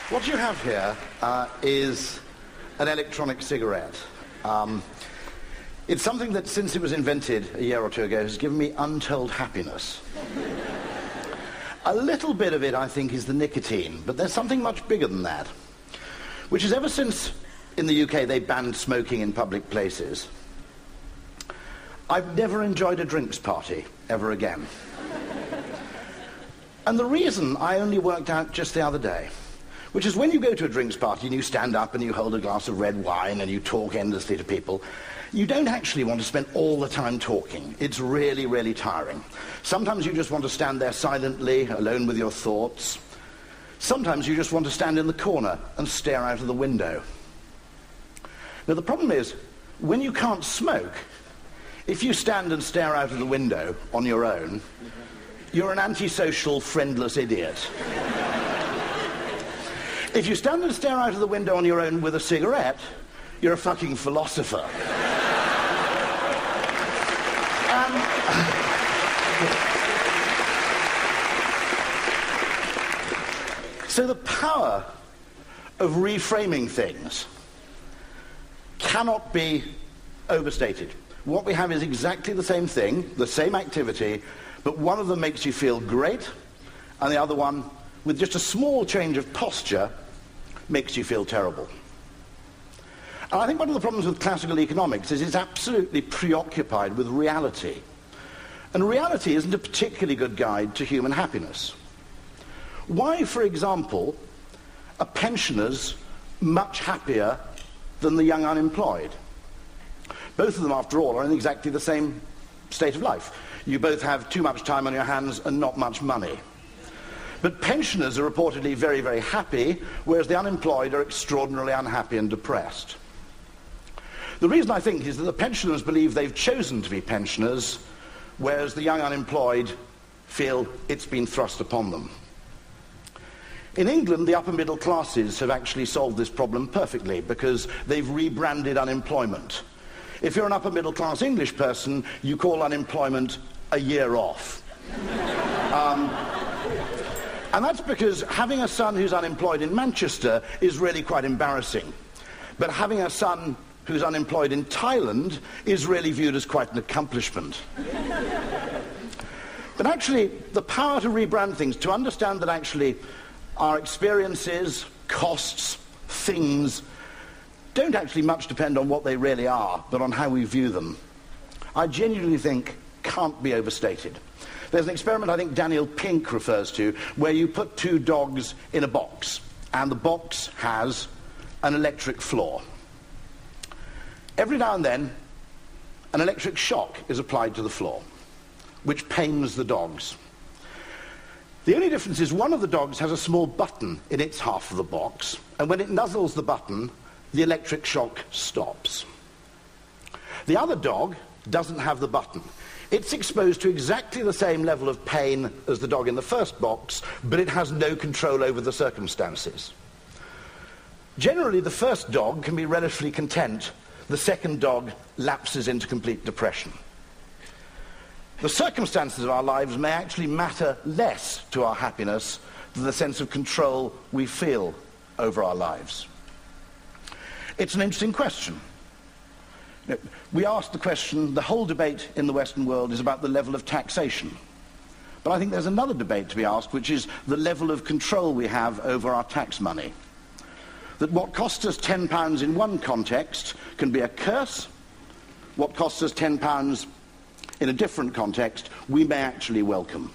What you have here is an electronic cigarette. It's something that, since it was invented a year or two ago, has given me untold happiness. A little bit of it, I think, is the nicotine, but there's something much bigger than that, which is ever since, in the UK, they banned smoking in public places, I've never enjoyed a drinks party ever again. And the reason I only worked out just the other day, which is when you go to a drinks party and you stand up and you hold a glass of red wine and you talk endlessly to people, you don't actually want to spend all the time talking. It's really, really tiring. Sometimes you just want to stand there silently, alone with your thoughts. Sometimes you just want to stand in the corner and stare out of the window. Now, the problem is, when you can't smoke, if you stand and stare out of the window on your own, you're an antisocial, friendless idiot. If you stand and stare out of the window on your own with a cigarette, you're a fucking philosopher. So the power of reframing things cannot be overstated. What we have is exactly the same thing, the same activity, but one of them makes you feel great, and the other one, with just a small change of posture, makes you feel terrible. And I think one of the problems with classical economics is it's absolutely preoccupied with reality. And reality isn't a particularly good guide to human happiness. Why, for example, are pensioners much happier than the young unemployed? Both of them, after all, are in exactly the same state of life. You both have too much time on your hands and not much money. But pensioners are reportedly very, very happy, whereas the unemployed are extraordinarily unhappy and depressed. The reason, I think, is that the pensioners believe they've chosen to be pensioners, whereas the young unemployed feel it's been thrust upon them. In England, the upper middle classes have actually solved this problem perfectly, because they've rebranded unemployment. If you're an upper middle class English person, you call unemployment a year off. And that's because having a son who's unemployed in Manchester is really quite embarrassing. But having a son who's unemployed in Thailand is really viewed as quite an accomplishment. But actually, the power to rebrand things, to understand that actually our experiences, costs, things, don't actually much depend on what they really are, but on how we view them, I genuinely think can't be overstated. There's an experiment I think Daniel Pink refers to, where you put two dogs in a box, and the box has an electric floor. Every now and then, an electric shock is applied to the floor, which pains the dogs. The only difference is one of the dogs has a small button in its half of the box, and when it nuzzles the button, the electric shock stops. The other dog doesn't have the button. It's exposed to exactly the same level of pain as the dog in the first box, but it has no control over the circumstances. Generally, the first dog can be relatively content. The second dog lapses into complete depression. The circumstances of our lives may actually matter less to our happiness than the sense of control we feel over our lives. It's an interesting question. We asked the question, the whole debate in the Western world is about the level of taxation. But I think there's another debate to be asked, which is the level of control we have over our tax money. That what costs us £10 in one context can be a curse. What costs us £10 in a different context, we may actually welcome.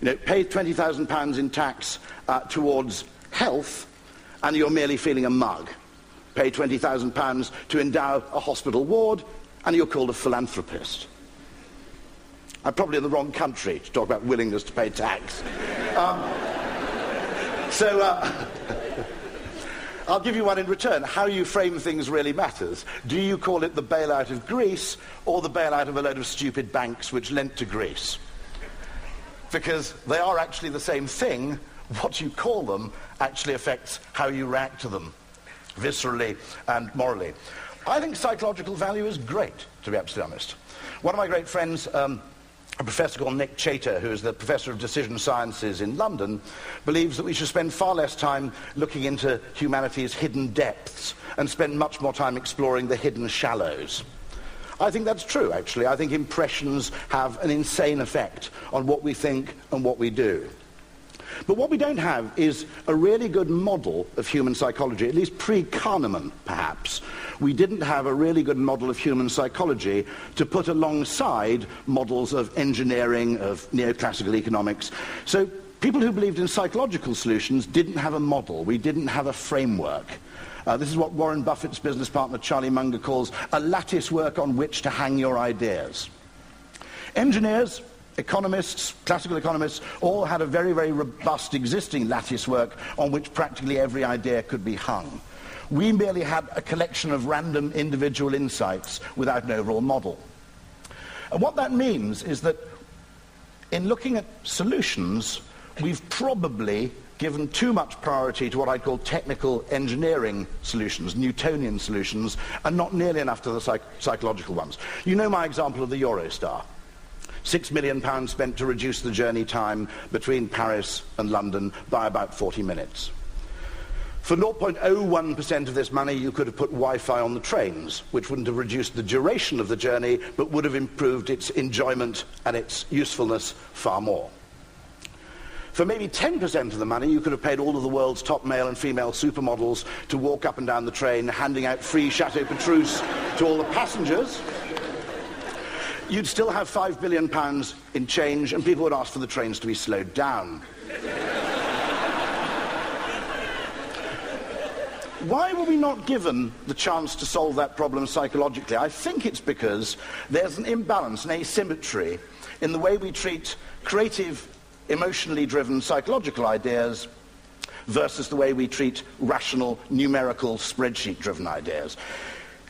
Pay £20,000 in tax towards health, and you're merely feeling a mug. Pay £20,000 to endow a hospital ward, and you're called a philanthropist. I'm probably in the wrong country to talk about willingness to pay tax. I'll give you one in return. How you frame things really matters. Do you call it the bailout of Greece, or the bailout of a load of stupid banks which lent to Greece? Because they are actually the same thing. What you call them actually affects how you react to them, viscerally and morally. I think psychological value is great, to be absolutely honest. One of my great friends a professor called Nick Chater, who is the professor of decision sciences in London, believes that we should spend far less time looking into humanity's hidden depths and spend much more time exploring the hidden shallows. I think that's true, actually. I think impressions have an insane effect on what we think and what we do. But what we don't have is a really good model of human psychology, at least pre-Kahneman, perhaps. We didn't have a really good model of human psychology to put alongside models of engineering, of neoclassical economics. So people who believed in psychological solutions didn't have a model. We didn't have a framework. This is what Warren Buffett's business partner Charlie Munger calls a lattice work on which to hang your ideas. Engineers, economists, classical economists, all had a very, very robust existing lattice work on which practically every idea could be hung. We merely had a collection of random individual insights without an overall model. And what that means is that in looking at solutions, we've probably given too much priority to what I call technical engineering solutions, Newtonian solutions, and not nearly enough to the psychological ones. You know my example of the Eurostar. £6 million spent to reduce the journey time between Paris and London by about 40 minutes. For 0.01% of this money, you could have put Wi-Fi on the trains, which wouldn't have reduced the duration of the journey, but would have improved its enjoyment and its usefulness far more. For maybe 10% of the money, you could have paid all of the world's top male and female supermodels to walk up and down the train, handing out free Chateau Petrus to all the passengers. You'd still have £5 billion in change, and people would ask for the trains to be slowed down. Why were we not given the chance to solve that problem psychologically? I think it's because there's an imbalance, an asymmetry, in the way we treat creative, emotionally driven psychological ideas versus the way we treat rational, numerical, spreadsheet-driven ideas.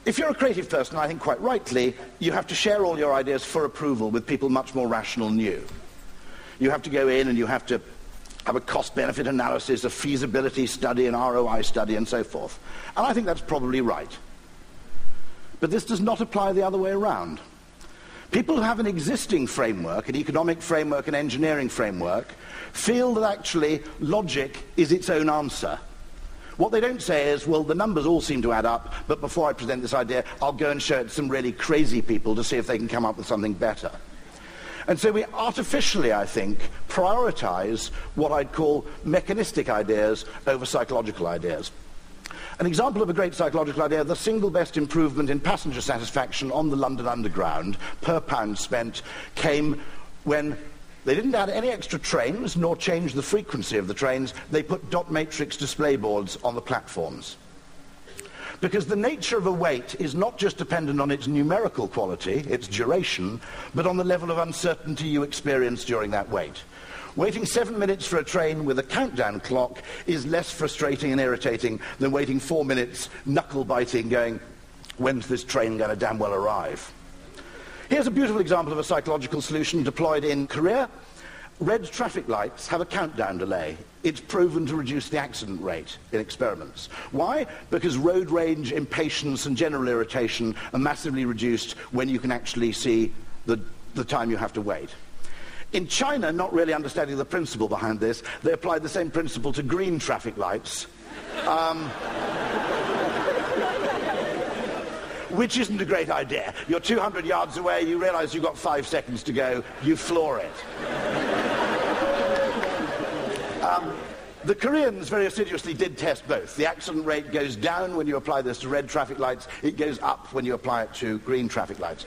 If you're a creative person, I think quite rightly, you have to share all your ideas for approval with people much more rational than you. You have to go in and you have to have a cost-benefit analysis, a feasibility study, an ROI study, and so forth. And I think that's probably right. But this does not apply the other way around. People who have an existing framework, an economic framework, an engineering framework, feel that actually logic is its own answer. What they don't say is, well, the numbers all seem to add up, but before I present this idea, I'll go and show it to some really crazy people to see if they can come up with something better. And so we artificially, I think, prioritize what I'd call mechanistic ideas over psychological ideas. An example of a great psychological idea, the single best improvement in passenger satisfaction on the London Underground per pound spent came when they didn't add any extra trains nor change the frequency of the trains. They put dot matrix display boards on the platforms. Because the nature of a wait is not just dependent on its numerical quality, its duration, but on the level of uncertainty you experience during that wait. Waiting 7 minutes for a train with a countdown clock is less frustrating and irritating than waiting 4 minutes, knuckle-biting, going, when's this train going to damn well arrive? Here's a beautiful example of a psychological solution deployed in Korea. Red traffic lights have a countdown delay. It's proven to reduce the accident rate in experiments. Why? Because road rage, impatience, and general irritation are massively reduced when you can actually see the time you have to wait. In China, not really understanding the principle behind this, they applied the same principle to green traffic lights. Which isn't a great idea. You're 200 yards away, you realize you've got 5 seconds to go, you floor it. The Koreans very assiduously did test both. The accident rate goes down when you apply this to red traffic lights, it goes up when you apply it to green traffic lights.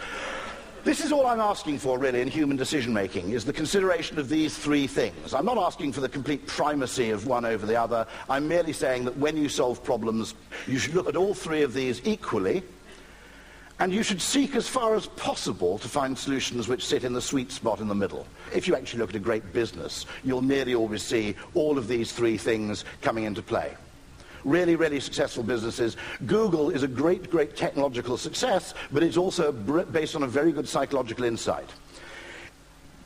This is all I'm asking for, really, in human decision-making, is the consideration of these three things. I'm not asking for the complete primacy of one over the other. I'm merely saying that when you solve problems, you should look at all three of these equally, and you should seek as far as possible to find solutions which sit in the sweet spot in the middle. If you actually look at a great business, you'll nearly always see all of these three things coming into play. Really, really successful businesses. Google is a great, great technological success, but it's also based on a very good psychological insight.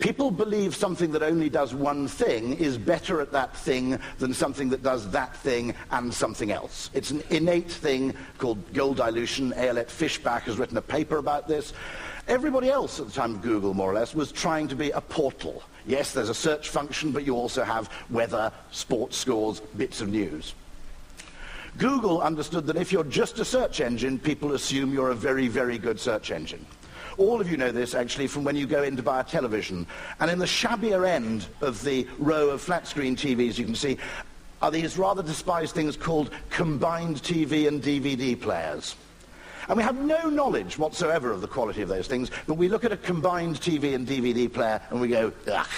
People believe something that only does one thing is better at that thing than something that does that thing and something else. It's an innate thing called goal dilution. Ayelet Fishbach has written a paper about this. Everybody else at the time of Google, more or less, was trying to be a portal. Yes, there's a search function, but you also have weather, sports scores, bits of news. Google understood that if you're just a search engine, people assume you're a very, very good search engine. All of you know this, actually, from when you go in to buy a television. And in the shabbier end of the row of flat-screen TVs you can see are these rather despised things called combined TV and DVD players. And we have no knowledge whatsoever of the quality of those things, but we look at a combined TV and DVD player and we go, ugh,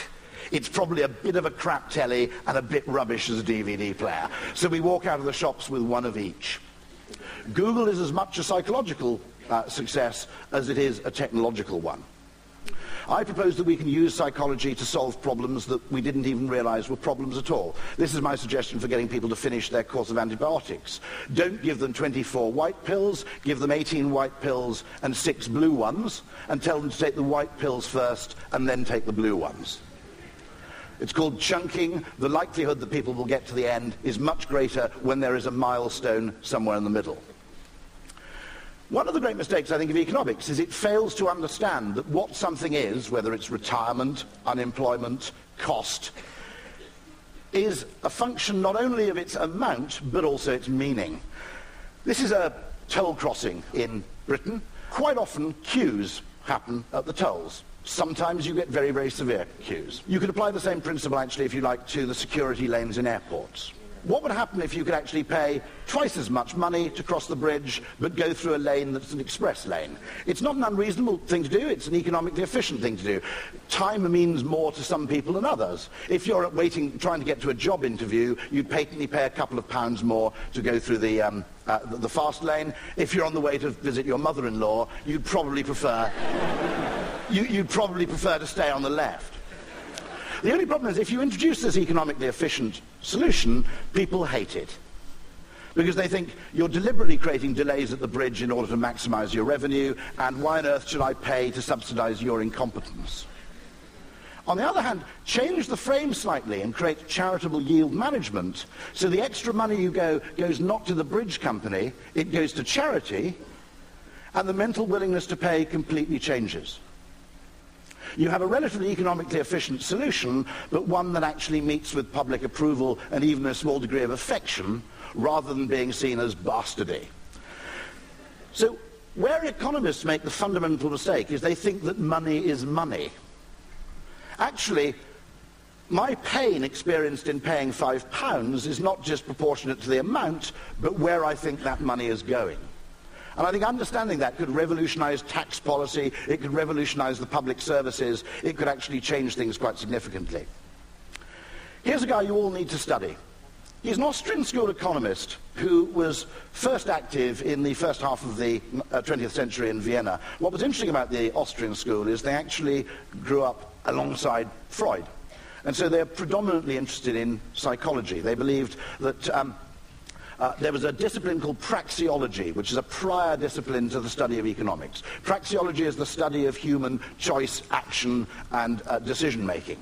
it's probably a bit of a crap telly and a bit rubbish as a DVD player. So we walk out of the shops with one of each. Google is as much a psychological success as it is a technological one. I propose that we can use psychology to solve problems that we didn't even realize were problems at all. This is my suggestion for getting people to finish their course of antibiotics. Don't give them 24 white pills, give them 18 white pills and 6 blue ones, and tell them to take the white pills first and then take the blue ones. It's called chunking. The likelihood that people will get to the end is much greater when there is a milestone somewhere in the middle. One of the great mistakes, I think, of economics is it fails to understand that what something is, whether it's retirement, unemployment, cost, is a function not only of its amount, but also its meaning. This is a toll crossing in Britain. Quite often, queues happen at the tolls. Sometimes you get very, very severe queues. You could apply the same principle, actually, if you like, to the security lanes in airports. What would happen if you could actually pay twice as much money to cross the bridge, but go through a lane that's an express lane? It's not an unreasonable thing to do, it's an economically efficient thing to do. Time means more to some people than others. If you're trying to get to a job interview, you'd patently pay a couple of pounds more to go through the fast lane. If you're on the way to visit your mother-in-law, you'd probably prefer to stay on the left. The only problem is if you introduce this economically efficient solution, people hate it. Because they think you're deliberately creating delays at the bridge in order to maximize your revenue, and why on earth should I pay to subsidize your incompetence? On the other hand, change the frame slightly and create charitable yield management, so the extra money you goes not to the bridge company, it goes to charity, and the mental willingness to pay completely changes. You have a relatively economically efficient solution, but one that actually meets with public approval and even a small degree of affection, rather than being seen as bastardy. So, where economists make the fundamental mistake is they think that money is money. Actually, my pain experienced in paying £5 is not just proportionate to the amount, but where I think that money is going. And I think understanding that could revolutionize tax policy, it could revolutionize the public services, it could actually change things quite significantly. Here's a guy you all need to study. He's an Austrian school economist who was first active in the first half of the 20th century in Vienna. What was interesting about the Austrian school is they actually grew up alongside Freud. And so they're predominantly interested in psychology. They believed that there was a discipline called praxeology, which is a prior discipline to the study of economics. Praxeology is the study of human choice, action, and decision-making.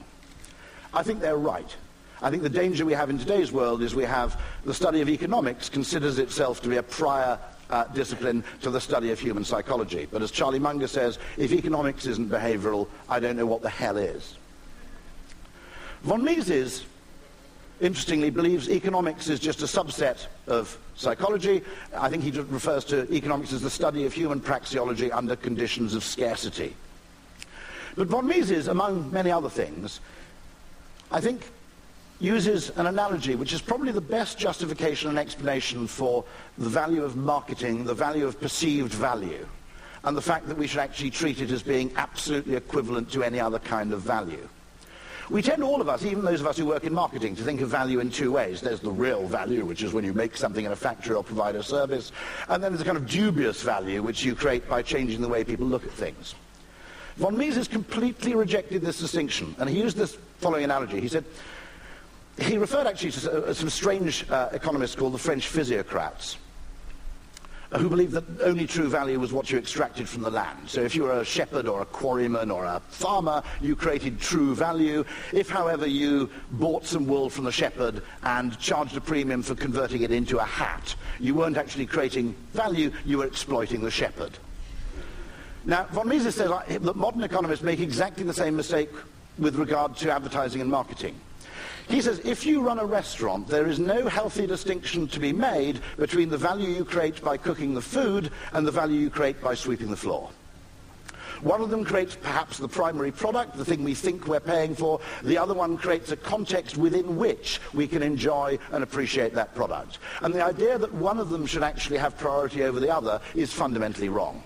I think they're right. I think the danger we have in today's world is we have the study of economics considers itself to be a prior discipline to the study of human psychology. But as Charlie Munger says, if economics isn't behavioral, I don't know what the hell is. Von Mises, interestingly, believes economics is just a subset of psychology. I think he refers to economics as the study of human praxeology under conditions of scarcity. But von Mises, among many other things, I think uses an analogy which is probably the best justification and explanation for the value of marketing, the value of perceived value, and the fact that we should actually treat it as being absolutely equivalent to any other kind of value. We tend, all of us, even those of us who work in marketing, to think of value in two ways. There's the real value, which is when you make something in a factory or provide a service, and then there's a kind of dubious value, which you create by changing the way people look at things. Von Mises completely rejected this distinction, and he used this following analogy. He said, he referred actually to some strange economists called the French physiocrats. who believed that only true value was what you extracted from the land. So if you were a shepherd or a quarryman or a farmer, you created true value. If, however, you bought some wool from the shepherd and charged a premium for converting it into a hat, you weren't actually creating value, you were exploiting the shepherd. Now, von Mises says that modern economists make exactly the same mistake with regard to advertising and marketing. He says, if you run a restaurant, there is no healthy distinction to be made between the value you create by cooking the food and the value you create by sweeping the floor. One of them creates perhaps the primary product, the thing we think we're paying for. The other one creates a context within which we can enjoy and appreciate that product. And the idea that one of them should actually have priority over the other is fundamentally wrong.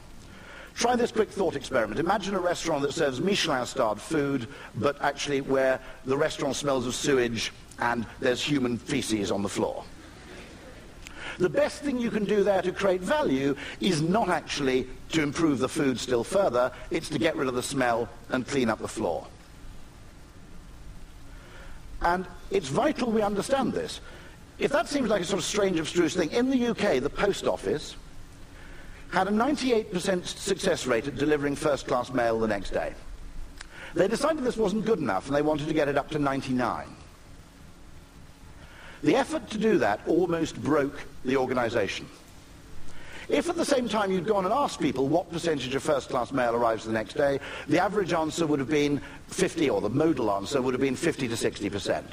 Try this quick thought experiment. Imagine a restaurant that serves Michelin-starred food, but actually where the restaurant smells of sewage and there's human feces on the floor. The best thing you can do there to create value is not actually to improve the food still further, it's to get rid of the smell and clean up the floor. And it's vital we understand this. If that seems like a sort of strange, abstruse thing, in the UK, the post office had a 98% success rate at delivering first-class mail the next day. They decided this wasn't good enough, and they wanted to get it up to 99. The effort to do that almost broke the organization. If at the same time you'd gone and asked people what percentage of first-class mail arrives the next day, the average answer would have been 50, or the modal answer would have been 50 to 60%.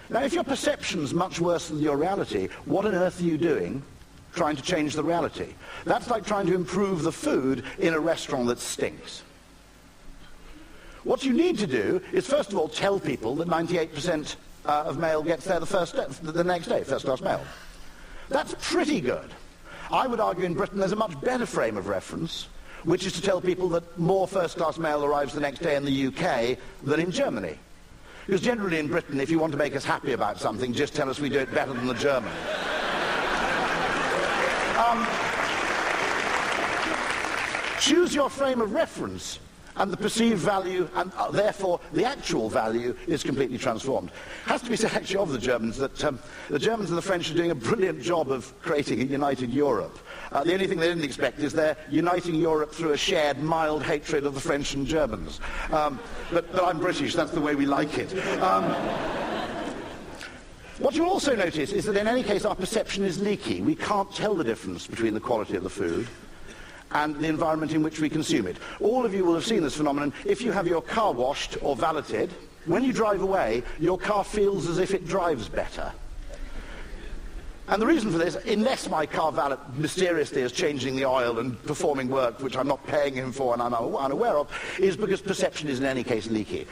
Now, if your perception's much worse than your reality, what on earth are you doing trying to change the reality? That's like trying to improve the food in a restaurant that stinks. What you need to do is, first of all, tell people that 98% of mail gets there the next day, first-class mail. That's pretty good. I would argue in Britain there's a much better frame of reference, which is to tell people that more first-class mail arrives the next day in the UK than in Germany. Because generally in Britain, if you want to make us happy about something, just tell us we do it better than the Germans. Choose your frame of reference, and the perceived value, and therefore the actual value, is completely transformed. It has to be said actually of the Germans that the Germans and the French are doing a brilliant job of creating a united Europe. The only thing they didn't expect is they're uniting Europe through a shared mild hatred of the French and Germans. But I'm British, that's the way we like it. What you'll also notice is that in any case our perception is leaky. We can't tell the difference between the quality of the food and the environment in which we consume it. All of you will have seen this phenomenon. If you have your car washed or valeted, when you drive away, your car feels as if it drives better. And the reason for this, unless my car valet mysteriously is changing the oil and performing work which I'm not paying him for and I'm unaware of, is because perception is in any case leaky.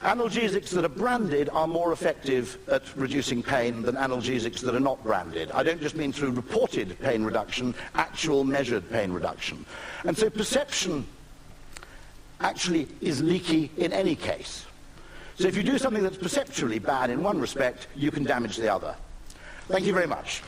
Analgesics that are branded are more effective at reducing pain than analgesics that are not branded. I don't just mean through reported pain reduction, actual measured pain reduction. And so perception actually is leaky in any case. So if you do something that's perceptually bad in one respect, you can damage the other. Thank you very much.